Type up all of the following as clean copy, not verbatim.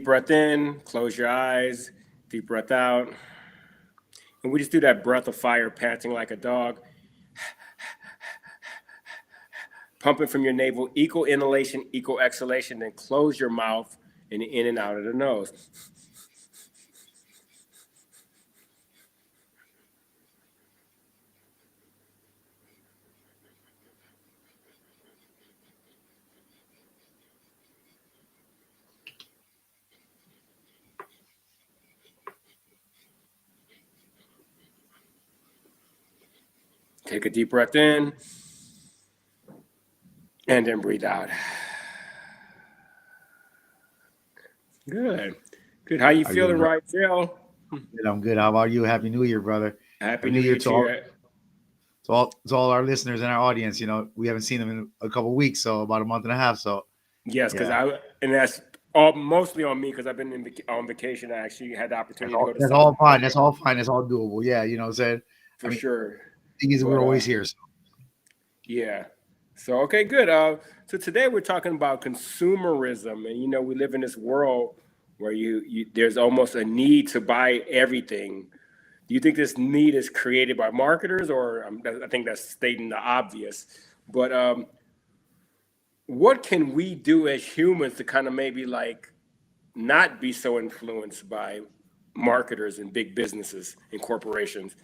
breath in, close your eyes, deep breath out. And we just do that breath of fire, panting like a dog, pumping from your navel, equal inhalation, equal exhalation, then close your mouth and in and out of the nose. Take a deep breath in and then breathe out. Good. Good. How you How you feeling, doing, bro? right, Jill? Good, I'm good. How about you? Happy New Year, brother. Happy Happy New New Year Year to to you. all our listeners and our audience. We haven't seen them in a couple of weeks, so about a month and a half. So Yes, because yeah, that's all mostly on me because I've been on vacation. I actually had the that's opportunity to all. go to That's South all fine. America That's all fine. That's all doable. Yeah, you know what I'm saying. I for mean, sure. the thing is, we're But always here. So yeah. So okay, good. So today we're talking about consumerism, and we live in this world where you there's almost a need to buy everything. Do you think this need is created by marketers, or I think that's stating the obvious? But what can we do as humans to kind of maybe like not be so influenced by marketers and big businesses and corporations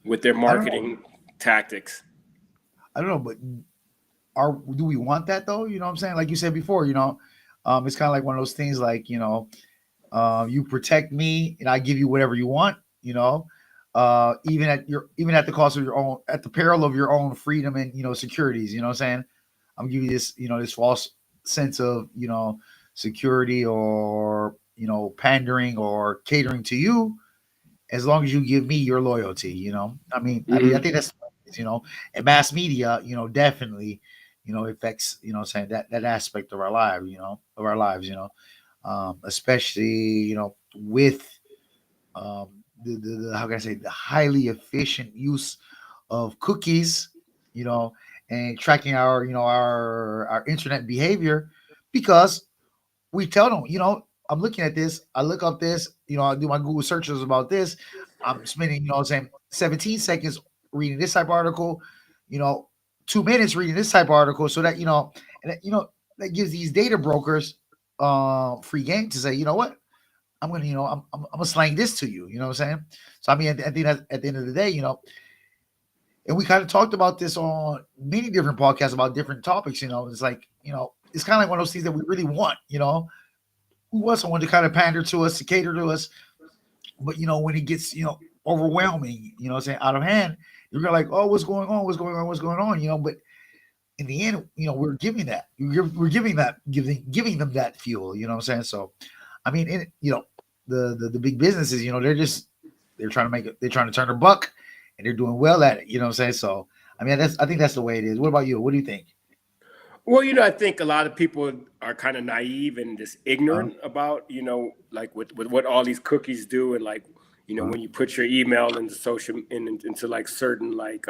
with their I don't know. marketing tactics? I don't know, but do we want that though? You know what I'm saying? Like you said before, it's kind of like one of those things. Like you protect me, and I give you whatever you want. You know, even at the cost of your own, at the peril of your own freedom and securities. You know what I'm saying? I'm giving you this, this false sense of, security or, pandering or catering to you as long as you give me your loyalty, I Hmm. think that's, and mass media, definitely, affects, saying that aspect of our life, especially, with, how can I say, the highly efficient use of cookies, you know, and tracking our, our internet behavior, because we tell them, I'm looking at this, I look up this, I do my Google searches about this. I'm spending, saying 17 seconds reading this type of article, you know, 2 minutes reading this type of article, so that, and that, that gives these data brokers free game to say, you know what, I'm gonna, I'm gonna slang this to you, you know what I'm saying? So I mean, I think that at the end of the day, and we kind of talked about this on many different podcasts about different topics. It's like, it's kind of like one of those things that we really want. We want someone to kind of pander to us, to cater to us. But when it gets overwhelming, saying out of hand, you're like, oh, what's going on? What's going on? What's going on? But in the end, we're giving that. We're giving them that fuel. You know what I'm saying? So, I mean, the big businesses, they're trying to make it. They're trying to turn a buck, and they're doing well at it. You know what I'm saying? So, I mean, I think that's the way it is. What about you? What do you think? Well, I think a lot of people are kind of naive and just Uh, ignorant about, like with what all these cookies do, and like, uh, when you put your email into into like certain like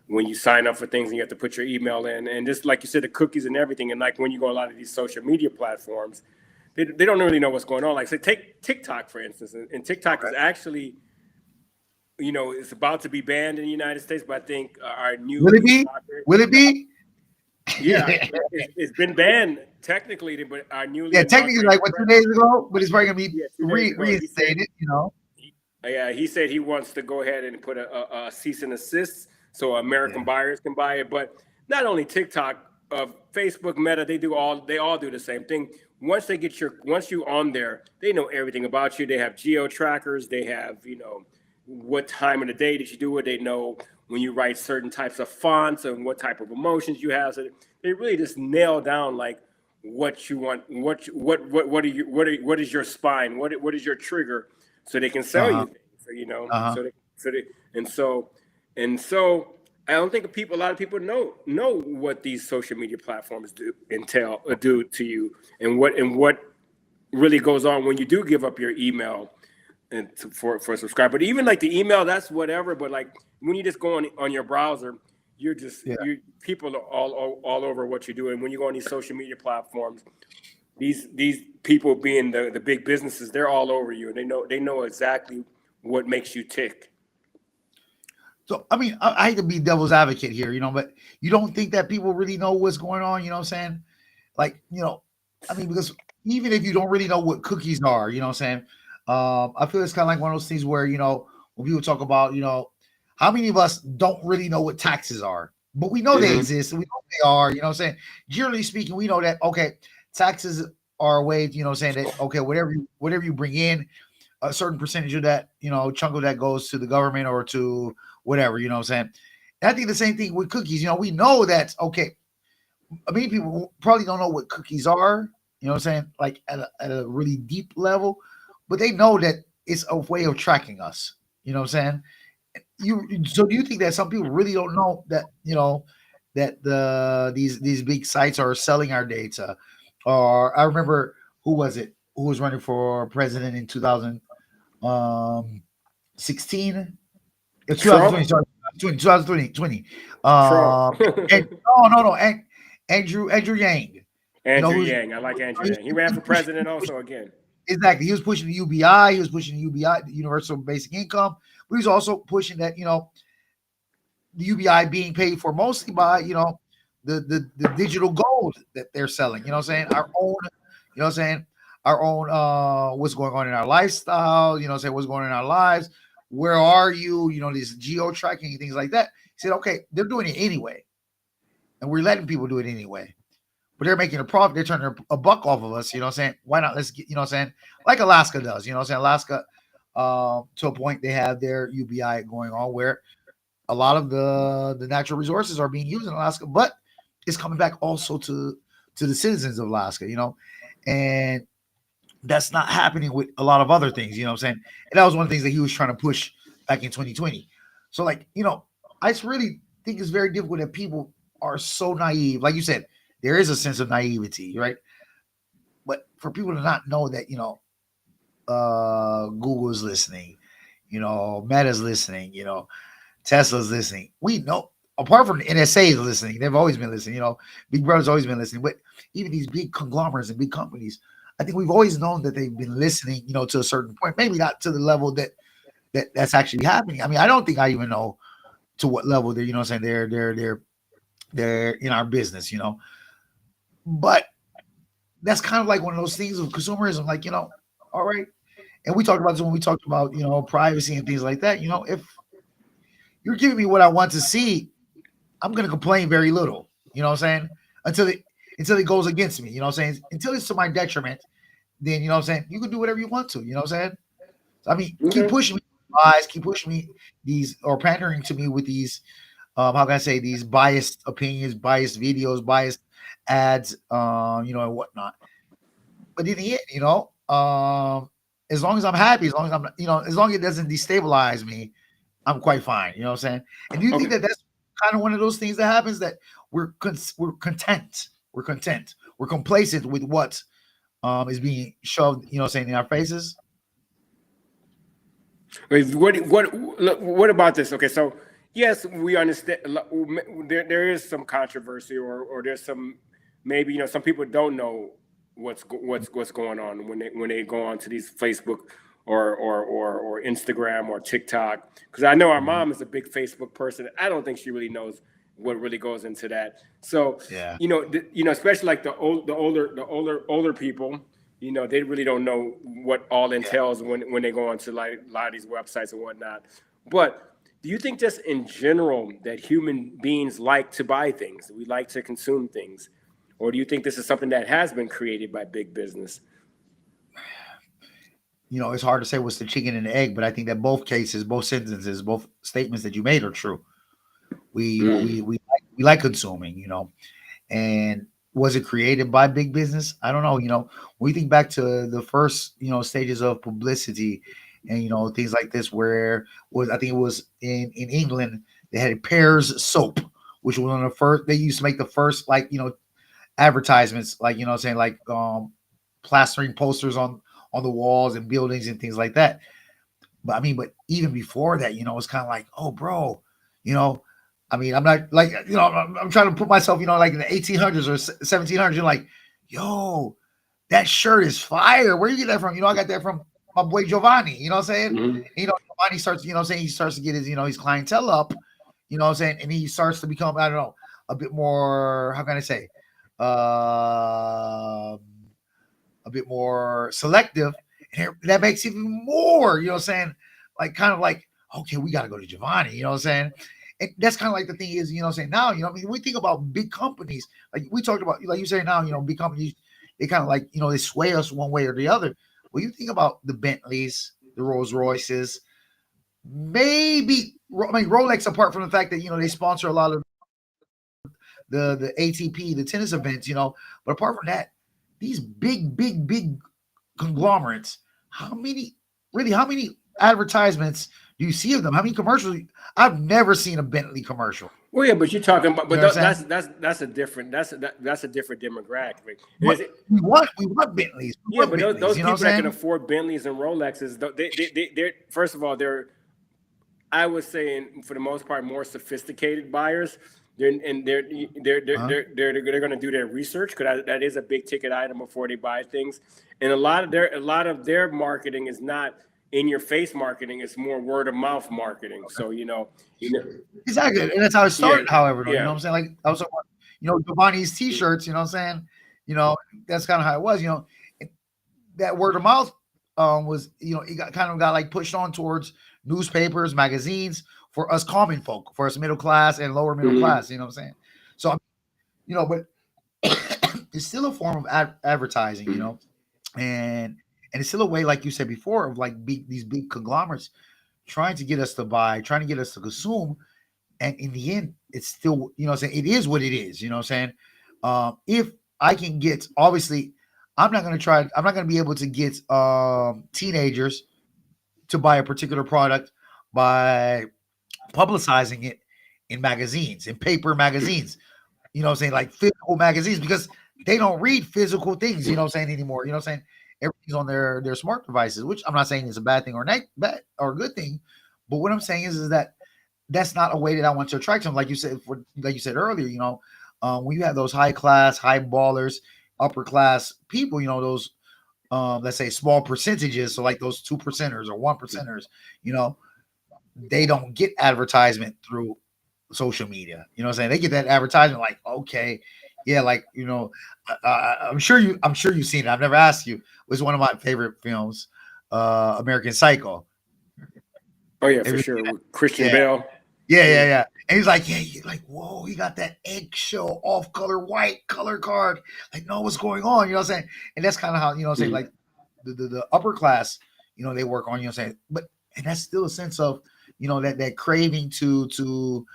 when you sign up for things and you have to put your email in, and just like you said, the cookies and everything, and like when you go a lot of these social media platforms, they don't really know what's going on. Like, say, take TikTok for instance, and TikTok is okay. actually, it's about to be banned in the United States, but I think our Will it newly be? inaugurated, Will it be? yeah, it's been banned technically, but our newly Yeah, technically, like inaugurated what, 2 days president, ago, but it's probably gonna be yeah, 2 days ago, he said, reinstated. he, yeah, he said he wants to go ahead and put a cease and assist so American Yeah, buyers can buy it. But not only TikTok, Facebook, Meta, they all do the same thing. Once you on there, they know everything about you. They have geo trackers. They have what time of the day did you do it. They know when you write certain types of fonts and what type of emotions you have. So they really just nail down like what you want, what is your spine, what is your trigger, so they can uh sell huh, you things. So uh huh. so they and so and so I don't think a lot of people know what these social media platforms do to you, and what really goes on when you do give up your email for a subscriber. But even like the email, that's whatever. But like when you just go on your browser, Yeah, you people are all over what you do. And when you go on these social media platforms, these people being the big businesses, they're all over you, and they know exactly what makes you tick. So I mean, I hate to be devil's advocate here, but you don't think that people really know what's going on? You know what I'm saying? Like, I mean, because even if you don't really know what cookies are, you know what I'm saying? I feel it's kind of like one of those things where, when people talk about, how many of us don't really know what taxes are, but we know they Hmm. exist and we know they are, you know what I'm saying? Generally speaking, we know that, okay, taxes are a way, you know what I'm saying, that, okay, whatever you bring in, a certain percentage of that, chunk of that goes to the government or to whatever, you know what I'm saying? And I think the same thing with cookies, we know that, okay, I mean, people probably don't know what cookies are, you know what I'm saying? Like at a really deep level, but they know that it's a way of tracking us. You know what I'm saying? So do you think that some people really don't know that, that these big sites are selling our data? Or I remember who was it? Who was running for president in 2016? It's Trump. 2020, sorry, 2020. Trump. And no, and Andrew Yang. Andrew Who's Yang. I like Andrew Yang. He ran for president also again. exactly. He was pushing the UBI. He was pushing the UBI, the Universal Basic Income. But he's also pushing that the UBI being paid for mostly by the digital gold that they're selling. You know what I'm saying? Our own. You know what I'm saying? Our own. What's going on in our lifestyle? You know what I'm saying? What's going on in our lives? Where are you? This geo tracking and things like that. He said, okay, they're doing it anyway, and we're letting people do it anyway. But they're making a profit. They're turning a buck off of us. You know what I'm saying? Why not? Let's get, you know what I'm saying? Like Alaska does. You know what I'm saying? Alaska, to a point, they have their UBI going on where a lot of the natural resources are being used in Alaska, but it's coming back also to the citizens of Alaska. And that's not happening with a lot of other things. You know what I'm saying? And that was one of the things that he was trying to push back in 2020. So, like, I just really think it's very difficult that people are so naive. Like you said, there is a sense of naivety, right? But for people to not know that, Google's listening, Meta's listening, Tesla's listening. We know, apart from the NSA is listening, they've always been listening. Big Brother's always been listening. But even these big conglomerates and big companies, I think we've always known that they've been listening, to a certain point. Maybe not to the level that's actually happening. I mean, I don't think I even know to what level they're, saying they're in our business, But that's kind of like one of those things of consumerism, like, all right. And we talked about this when we talked about, privacy and things like that. If you're giving me what I want to see, I'm going to complain very little. You know what I'm saying? Until it goes against me. You know what I'm saying? Until it's to my detriment, then you know what I'm saying? You can do whatever you want to. You know what I'm saying? So, I mean, keep Hmm. pushing me lies, keep pushing me these or pandering to me with these how can I say these biased opinions, biased videos, biased ads, and whatnot. But in the end, as long as I'm happy, as long as as long as it doesn't destabilize me, I'm quite fine. You know what I'm saying? And do you think Okay. that that's kind of one of those things that happens that we're content, we're complacent with what is being shoved, saying in our faces? Wait, what about this? Okay, so yes, we understand. There is some controversy, or there's some, maybe some people don't know what's going on when they go on to these Facebook or Instagram or TikTok. Because I know our Mhm. mom is a big Facebook person. I don't think she really knows what really goes into that. So Yeah, especially like the older people, they really don't know what all yeah. entails when they go onto like a lot of these websites and whatnot. But do you think just in general that human beings like to buy things? We like to consume things, or do you think this is something that has been created by big business? It's hard to say what's the chicken and the egg, but I think that both cases, both sentences, both statements that you made are true. Mm. We like consuming, and was it created by big business? I don't know. When you think back to the first, stages of publicity and things like this, where was I think it was in England they had Pears soap, which was one of the first. They used to make the first like advertisements, like what I'm saying, like plastering posters on the walls and buildings and things like that. But I mean, but even before that, it's kind of like, oh, bro, you know, I mean, I'm not like, I'm trying to put myself, like in the 1800s or 1700s. You're like, yo, that shirt is fire. Where you get that from? I got that from my boy Giovanni. You know what I'm saying? Mm-hmm. Giovanni starts, saying he starts to get his, his clientele up. You know what I'm saying? And he starts to become, I don't know, a bit more. How can I say? Uh, a bit more selective, and that makes even more. You know what I'm saying? Like kind of like, okay, we got to go to Giovanni. You know what I'm saying? And that's kind of like the thing is, what I'm saying now, I mean, we think about big companies, like we talked about, like you say now, big companies, they kind of like, they sway us one way or the other. Well, you think about the Bentleys, the Rolls Royces, maybe, I mean, Rolex, apart from the fact that, they sponsor a lot of the ATP, the tennis events, but apart from that, these big conglomerates, how many advertisements do you see of them? How many commercials? I've never seen a Bentley commercial. Well, yeah, but you're talking about, but that's a different demographic. We want Bentleys. Yeah, but those people that can afford Bentleys and Rolexes, they're first of all, they're, I would say, for the most part, more sophisticated buyers. They're going to do their research, because that is a big ticket item before they buy things. And a lot of their marketing is not in your face marketing; it's more word of mouth marketing. So exactly, and that's how it started. However, you know what I'm saying? Like I was, Giovanni's T-shirts. You know what I'm saying? That's kind of how it was. That word of mouth was, it got like pushed on towards newspapers, magazines, for us common folk, for us middle class and lower middle class. You know what I'm saying? So, but it's still a form of advertising, and it's still a way, like you said before, of like these big conglomerates trying to get us to buy, trying to get us to consume. And in the end, it's still, it is what it is. You know what I'm saying? If I can get, obviously, I'm not going to be able to get teenagers to buy a particular product by publicizing it in magazines, in paper magazines, like physical magazines, because they don't read physical things, anymore. Everything's on their smart devices, which I'm not saying is a bad thing or bad or a good thing, but what I'm saying is that that's not a way that I want to attract them. Like you said earlier, when you have those high class, high ballers, upper class people, those let's say small percentages, so like those 2%ers or 1%ers, they don't get advertisement through social media. You know what I'm saying? They get that advertisement like, okay, yeah, like, I'm sure you've seen it. I've never asked you. It was one of my favorite films, American Psycho. Oh yeah, for sure. With Christian Bale. Yeah. And he's like, you're like, whoa, he got that eggshell off color white color card. Like, no, what's going on? You know what I'm saying? And that's kind of how, saying like the upper class, they work on, saying, and that's still a sense of, that craving to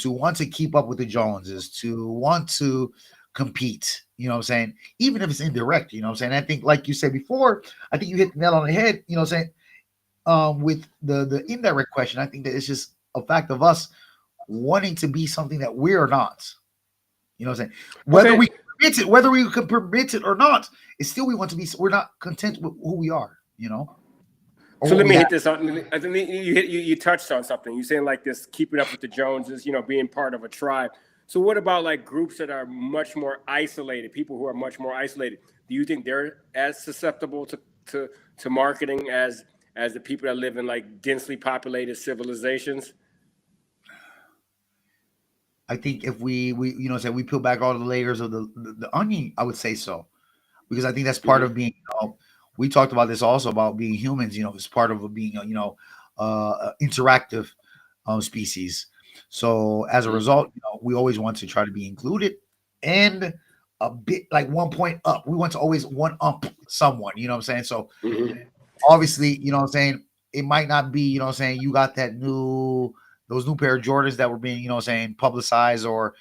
want to keep up with the Joneses, to want to compete, you know what I'm saying? Even if it's indirect, you know what I'm saying? I think, like you said before, I think you hit the nail on the head, you know what I'm saying? With the indirect question, I think that it's just a fact of us wanting to be something that we're not. You know what I'm saying? Whether we can permit it or not, it's still we want to be. We're not content with who we are. So let me hit this on. I think you touched on something. You're saying like this, keeping up with the Joneses, being part of a tribe. So what about like groups that are much more isolated? People who are much more isolated. Do you think they're as susceptible to marketing as the people that live in like densely populated civilizations? I think if we say we peel back all the layers of the onion, I would say so, because I think that's part of being. We talked about this also about being humans. It's part of being interactive species. So as a result, we always want to try to be included and a bit like 1 point up. We want to always one up someone. You know what I'm saying? So obviously, what I'm saying, it might not be, what I'm saying, you got those new pair of Jordans that were being, what I'm saying, publicized or,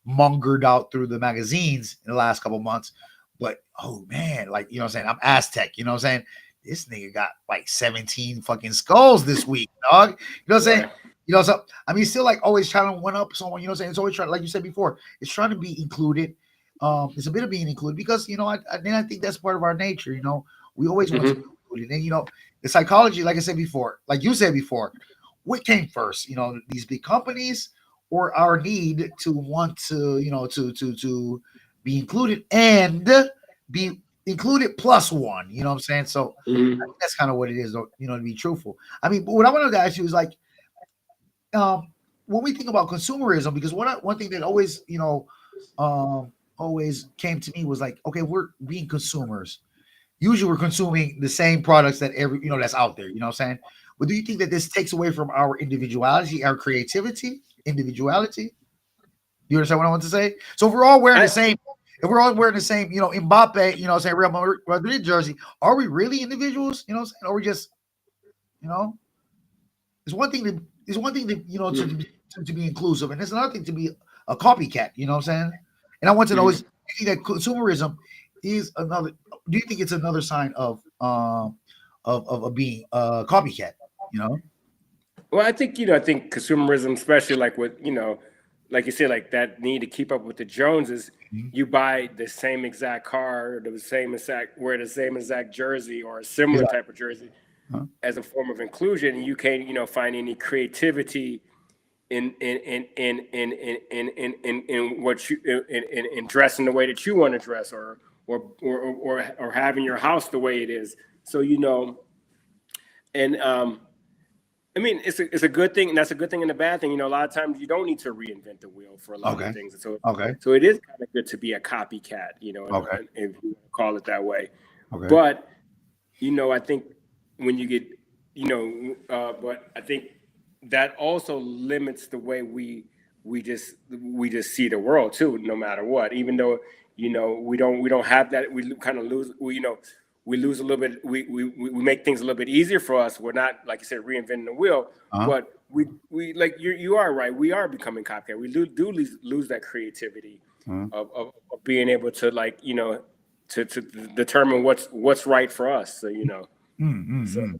mongered out through the magazines in the last couple of months. But, oh man, like, what I'm saying, I'm Aztec, what I'm saying? This nigga got like 17 fucking skulls this week, dog. You know what I'm saying? So I mean, still like always trying to one up someone, what I'm saying? It's always trying, like you said before, it's trying to be included. It's a bit of being included because, I think that's part of our nature, we always want to be included. And, the psychology, like I said before, like you said before, what came first, these big companies or our need to want to, to be included and be included plus one. You know what I'm saying? So I Mhm. think that's kind of what it is, though, to be truthful. I mean, but what I wanted to ask you is like, um, when we think about consumerism, because one thing that always, always came to me was like, okay, we're being consumers. Usually we're consuming the same products that that's out there. You know what I'm saying? But do you think that this takes away from our individuality, our creativity, individuality? You understand what I want to say? So if we're all wearing the I, same, if we're all wearing the same, Mbappe, say Real Madrid jersey, are we really individuals? You know what I'm saying? Or we just, you know, it's one thing to, mm, to be inclusive, and it's another thing to be a copycat. You know what I'm saying? And I want to know is, mhm. do you think that consumerism is another? Do you think it's another sign of being a copycat? You know? Well, I think consumerism, especially like with, like you said, like that need to keep up with the Joneses. Mhm. You buy the same exact car, wear the same exact jersey or a similar Exactly. type of jersey Huh? as a form of inclusion, and you can't, find any creativity in what you in dressing the way that you want to dress, or having your house the way it is. So and I mean, it's a good thing, and that's a good thing and a bad thing. A lot of times you don't need to reinvent the wheel for a lot of Okay. things. So Okay. so it is kind of good to be a copycat, Okay. if you call it that way. Okay. But I think when you get, but I think that also limits the way we just see the world too, no matter what. Even though we don't have that, we kind of lose. We lose a little bit. We make things a little bit easier for us. We're not, like you said, reinventing the wheel, Uh-huh. but we like you are right. We are becoming copycat. We do lose that creativity Uh-huh. of being able to, like, to determine what's right for us. So so Mm-hmm.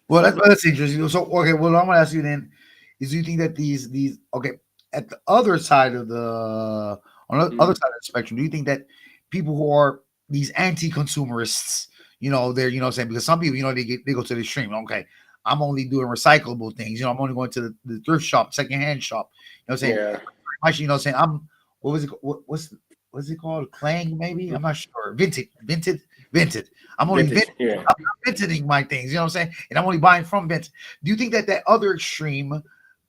Well, so that's interesting. So, okay, well, I'm gonna ask you then: is do you think that these okay at the other side of the other mm, side of the spectrum? Do you think that people who are these anti-consumerists, they're saying, because some people, they go to the extreme. Okay, I'm only doing recyclable things. I'm only going to the thrift shop, secondhand shop. Saying yeah, actually, saying I'm what was it? What's it called? Clang, maybe? I'm not sure. Vinted. I'm only vintage, yeah. I'm vinting my things. You know what I'm saying? And I'm only buying from Vinted. Do you think that that other extreme?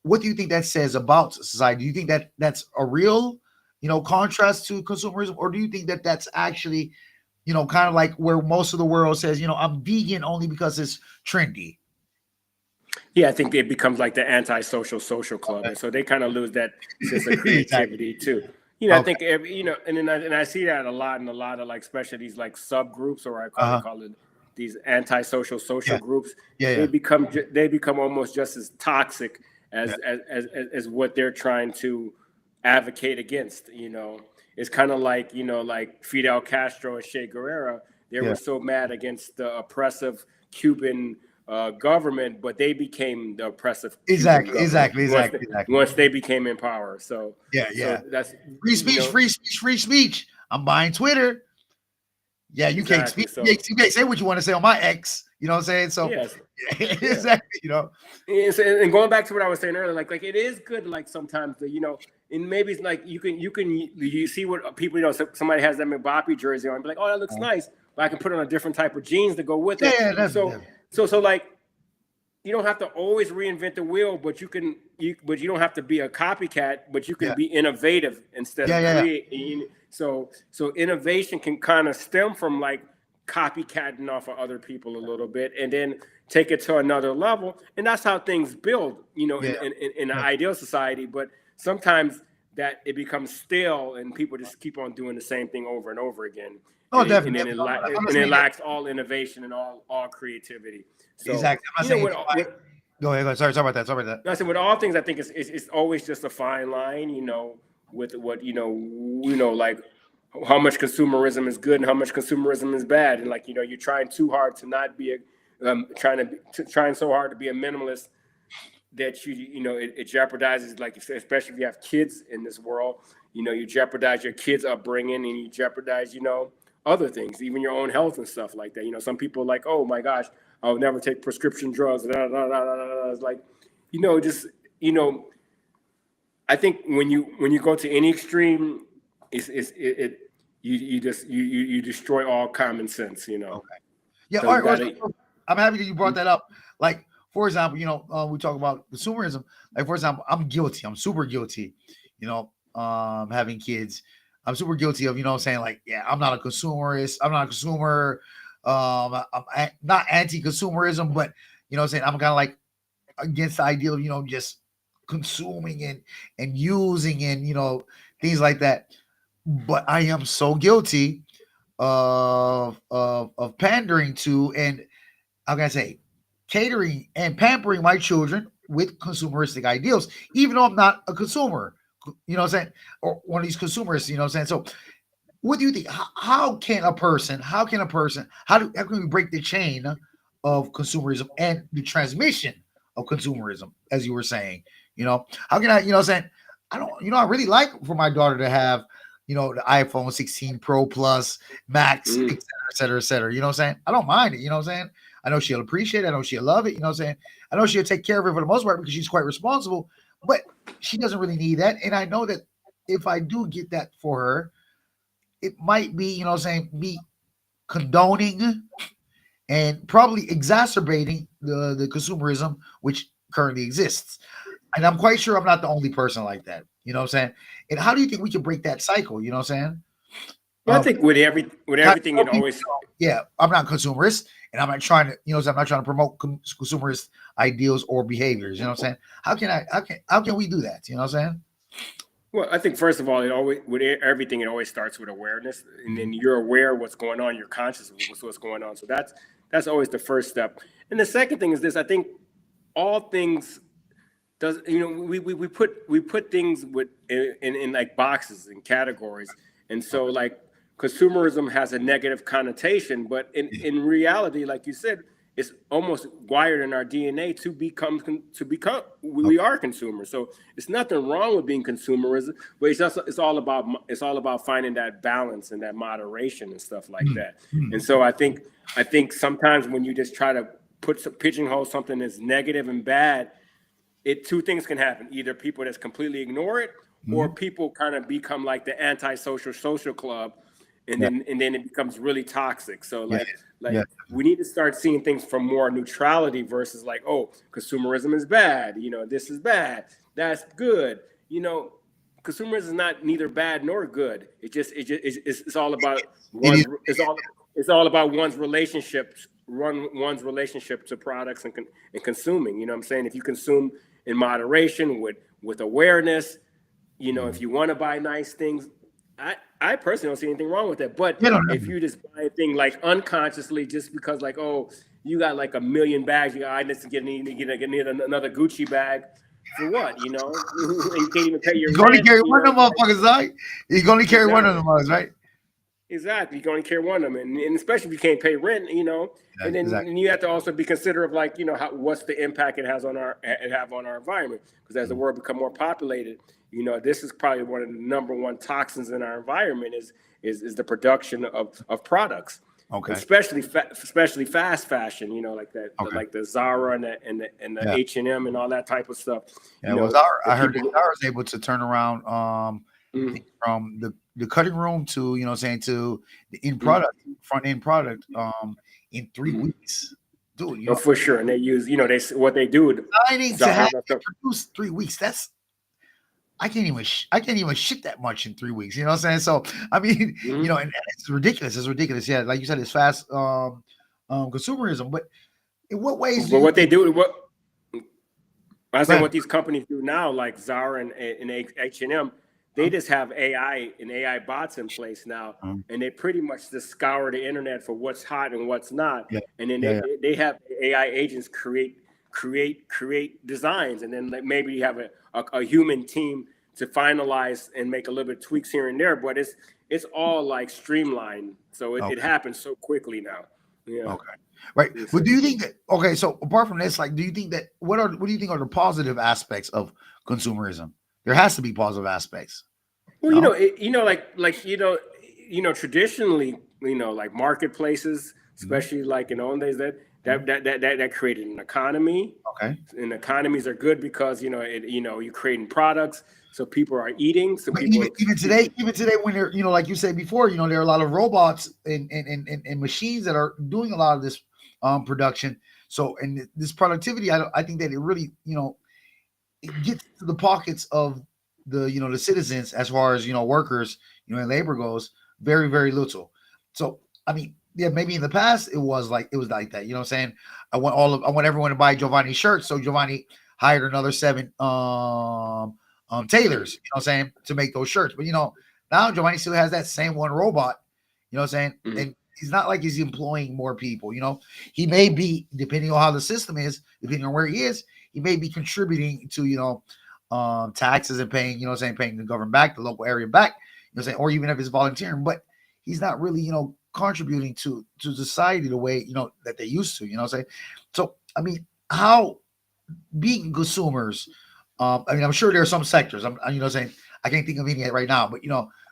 What do you think that says about society? Do you think that that's a real, contrast to consumerism, or do you think that that's actually, kind of like where most of the world says, I'm vegan only because it's trendy? Yeah, I think it becomes like the anti-social social club, and so they kind of lose that sense of Exactly. creativity too. I Okay. think and I see that a lot in a lot of, like, especially these like subgroups, or they Uh huh. call it these anti-social social Yeah. groups. Yeah. They Yeah. become almost just as toxic Yeah. as what they're trying to advocate against. It's kind of like Fidel Castro and Che Guevara. They Yeah. were so mad against the oppressive Cuban government, but they became the oppressive Cuban Exactly. government Exactly. Exactly. Exactly. once they became in power. So Yeah. so Yeah. that's Free you speech. know Free speech. Free speech. I'm buying Twitter. Yeah, you can't exactly. speak. So You can't say what you want to say on my ex. You know what I'm saying? So, yes, yeah. exactly. And going back to what I was saying earlier, like it is good, like sometimes and maybe it's like you see what people, somebody has that Mbappe jersey on, and be like, oh, that looks nice, but I can put on a different type of jeans to go with Yeah, it. yeah, So definitely. so like, you don't have to always reinvent the wheel, but you don't have to be a copycat, but you can Yeah, be innovative instead yeah, of yeah, yeah. creating. So innovation can kind of stem from, like, copycatting off of other people a little bit, and then take it to another level, and that's how things build, Yeah, in an yeah. ideal society. But sometimes that it becomes stale, and people just keep on doing the same thing over and over again, No, and definitely, then definitely. I'm not and it saying that lacks all innovation and all creativity. So exactly. I'm not saying if you buy. what Go ahead. Go ahead. Sorry about that. Sorry about that. I said, with all things, I think it's always just a fine line, with what, like how much consumerism is good and how much consumerism is bad, and, like, you're trying too hard to not be trying so hard to be a minimalist that it jeopardizes, like, especially if you have kids in this world, you jeopardize your kids' upbringing, and you jeopardize, other things, even your own health and stuff like that. Some people are like, oh my gosh, I'll never take prescription drugs. It's like, just, I think when you go to any extreme, you destroy all common sense, you know. Okay. Yeah. So All you right. Well, gotta. I'm happy that you brought that up. Like, for example, we talk about consumerism. Like, for example, I'm guilty. I'm super guilty. Having kids, I'm super guilty of, saying like, yeah, I'm not a consumerist. I'm not a consumer. Not anti-consumerism, but saying I'm kind of like against the idea of just consuming and using and things like that. But I am so guilty of pandering to, and how can I say, catering and pampering my children with consumeristic ideals, even though I'm not a consumer, what I'm saying, or one of these consumerists, what I'm saying. So what do you think? How can we break the chain of consumerism and the transmission of consumerism, as you were saying? How can I, saying, I don't, I really like for my daughter to have, the iPhone 16 Pro Plus, Max, Mm. et cetera, et cetera, et cetera. You know what I'm saying? I don't mind it. You know what I'm saying? I know she'll appreciate it. I know she'll love it. You know what I'm saying? I know she'll take care of it for the most part because she's quite responsible, but she doesn't really need that. And I know that if I do get that for her, it might be, me condoning and probably exacerbating the consumerism which currently exists. And I'm quite sure I'm not the only person like that. You know what I'm saying? And how do you think we can break that cycle? You know what I'm saying? Well, I think with everything, it always. Yeah, I'm not consumerist, and I'm not trying to, I'm not trying to promote consumerist ideals or behaviors. You know what I'm saying? How can we do that? You know what I'm saying? Well, I think first of all, everything, it always starts with awareness, and then you're aware of what's going on. You're conscious of what's going on. So that's always the first step. And the second thing is this: I think all things does we put things in like boxes and categories, and so like consumerism has a negative connotation, but in reality, like you said, it's almost wired in our DNA to become we are consumers. So it's nothing wrong with being consumerism, but it's all about finding that balance and that moderation and stuff like that. And so I think sometimes when you just try to pigeonhole something that's negative and bad, two things can happen. Either people just completely ignore it, or people kind of become like the antisocial social club, and then it becomes really toxic. So we need to start seeing things from more neutrality versus like, oh, consumerism is bad. This is bad. That's good. Consumerism is not neither bad nor good. It's all about it's all about one's relationships. One's relationship to products and consuming. You know what I'm saying? If you consume in moderation with awareness, if you want to buy nice things, I personally don't see anything wrong with that. But if you just buy a thing like unconsciously, just because like, oh, you got like a million bags, I need to get another Gucci bag. For what? And you can't even pay your rent. You only carry one of them motherfuckers, right? You can only carry one of them, right? Exactly. You can only carry one of them, and especially if you can't pay rent, and then and you have to also be considerate of like, what's the impact it have on our environment. Because as the world become more populated, this is probably one of the number one toxins in our environment is the production of products. Okay. Especially fast fashion, like that, like the Zara and the H&M and all that type of stuff. Yeah, I heard Zara was able to turn around from the cutting room to to the end product, front end product in 3 weeks. Dude, for sure. And they use, what they do. I need to have to produce 3 weeks. That's I can't even ship that much in 3 weeks. You know what I'm saying? So I mean, and it's ridiculous. It's ridiculous. Yeah, like you said, it's fast consumerism. But in what ways? But what they do, what these companies do now, like Zara and H&M, they just have AI and AI bots in place now, and they pretty much just scour the internet for what's hot and what's not, and then they have AI agents create designs, and then maybe you have a human team to finalize and make a little bit of tweaks here and there, but it's all like streamlined, so it happens so quickly now. Yeah. Okay. Right. But do you think that so apart from this, like, do you think that what do you think are the positive aspects of consumerism? There has to be positive aspects. Well, traditionally, like marketplaces, especially like in olden days, That created an economy. Okay. And economies are good because you're creating products, so people are eating. So But people even today, when they're, like you said before, there are a lot of robots and machines that are doing a lot of this production. So, and this productivity, I think that it really, it gets to the pockets of the citizens as far as workers, and labor goes, very, very little. So, I mean, yeah, maybe in the past it was like that. You know what I'm saying? I want everyone to buy Giovanni shirts, so Giovanni hired another 7 tailors, you know what I'm saying, to make those shirts. But now Giovanni still has that same one robot, you know what I'm saying? Mhm. And it's not like he's employing more people, he may be, depending on how the system is, depending on where he is, he may be contributing to, taxes and paying, paying the government back, the local area back, or even if it's volunteering, but he's not really, contributing to society the way, that they used to, So, I mean, how being consumers, I mean, I'm sure there are some sectors, saying, I can't think of any right now, but,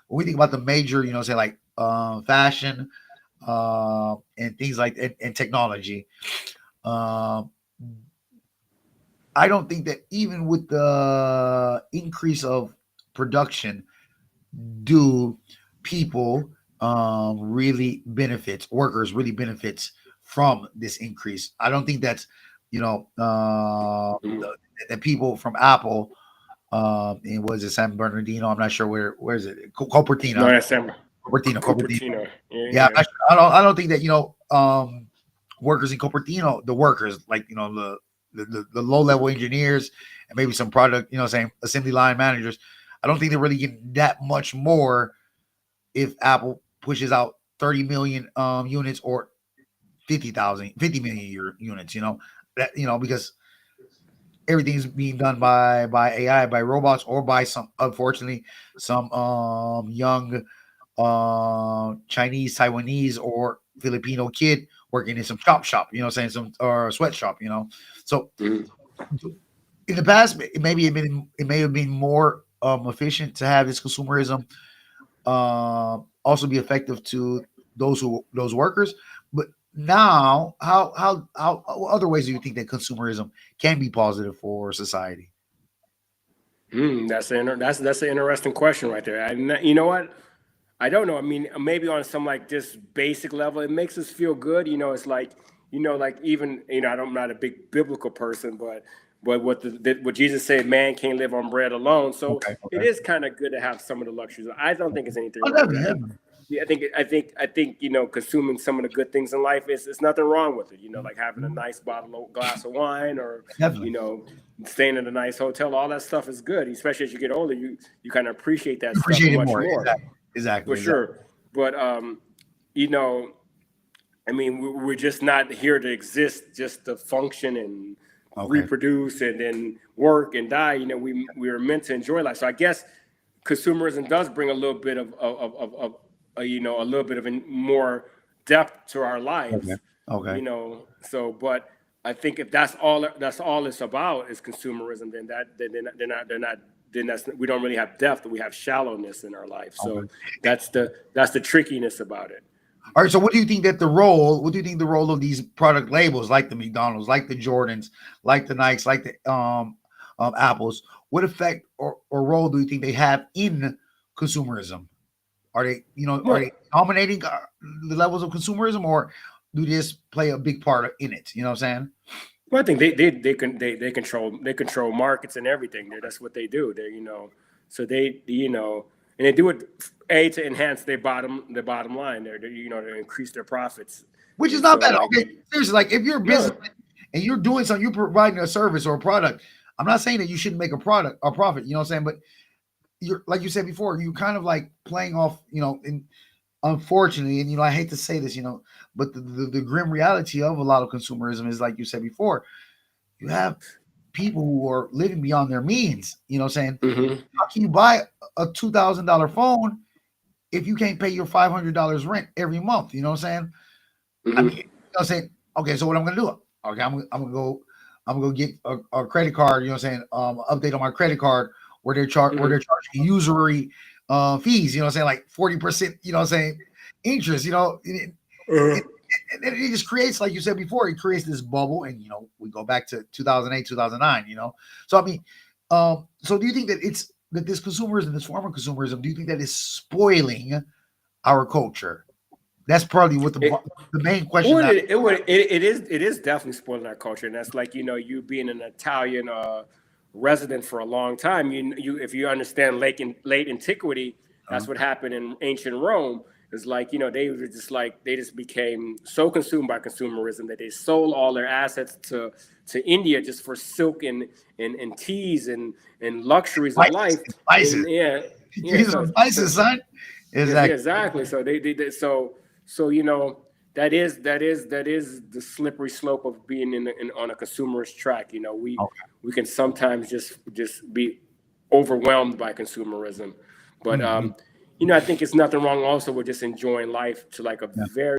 when we think about the major, say like fashion and things like and technology, I don't think that even with the increase of production, do people really benefits, workers really benefits from this increase. I don't think that's, that people from Apple, and was it San Bernardino? I'm not sure where is it? No, Cupertino. that's Cupertino. Cupertino. Yeah, Yeah. I don't think that workers in Cupertino, the workers like the low level engineers and maybe some product, saying assembly line managers. I don't think they're really getting that much more if Apple pushes out 30 million units or 50 million units. Because everything's being done by AI, by robots, or by some, unfortunately, some young Chinese, Taiwanese, or Filipino kid working in some shop, saying some or sweatshop, So Mhm. in the past, it may have been more efficient to have this consumerism also be effective to those workers. But now, how other ways do you think that consumerism can be positive for society? That's an interesting question right there. You know what? I don't know. I mean, maybe on some like just basic level, it makes us feel good. It's like, like even, I'm not a big biblical person, but what Jesus said, man can't live on bread alone. So Okay, it okay. is kind of good to have some of the luxuries. I don't think it's anything Oh, wrong with it. definitely, definitely. Yeah, I think consuming some of the good things in life is nothing wrong with it. Like having a nice glass of wine, or you Definitely. know staying in a nice hotel. All that stuff is good, especially as you get older. You kind of appreciate that stuff Appreciate it much more. more, Exactly. Exactly. for Exactly. sure. But you know, I mean, we're just not here to exist, just to function and Okay. reproduce and then work and die. We are meant to enjoy life. So I guess consumerism does bring a little bit of a little bit of more depth to our Okay. lives. Okay. So but I think if that's all it's about is consumerism, then that's, we don't really have depth. We have shallowness in our life. So Okay. that's the trickiness about it. All right. So, what do you think that the role? What do you think the role of these product labels, like the McDonald's, like the Jordans, like the Nikes, like the Apples, what effect or role do you think they have in consumerism? Are they, are Well, they dominating the levels of consumerism, or do they just play a big part in it? You know what I'm saying? Well, I think they control markets and everything. That's what they do. So and they do it to enhance their bottom line. To increase their profits. Which is And not so bad. like, Okay, seriously, like if you're a yeah, business and you're doing something, you're providing a service or a product. I'm not saying that you shouldn't make a product or profit. You know what I'm saying? But you're, like you said before, you kind of like playing off. And unfortunately, and I hate to say this, but the grim reality of a lot of consumerism is, like you said before, you have people who are living beyond their means. You know what I'm saying? hmm How can you buy a $2,000 phone if you can't pay your $500 rent every month? You know what I'm saying? I mean, hmm I'm saying, okay, so what I'm gonna do? Okay, I'm gonna get a credit card. You know what I'm saying? Update on my credit card where they're hmm charging usury fees. You know what I'm saying? Like 40%. You know what I'm saying? Interest. uh, and it just creates, like you said before, it creates this bubble, and we go back to 2008, 2009. So I mean, so do you think that this consumerism, this form of consumerism, do you think that is spoiling our culture? That's probably what the main question. It is definitely spoiling our culture, and that's like you being an Italian resident for a long time. If you understand late antiquity, that's what happened in ancient Rome. It's like they just became so consumed by consumerism that they sold all their assets to India just for silk and teas and luxuries of life. Spices. Yeah. So, spices, son. Exactly. So that is the slippery slope of being on a consumerist track. We can sometimes just be overwhelmed by consumerism, but I think it's nothing wrong also with just enjoying life to like a very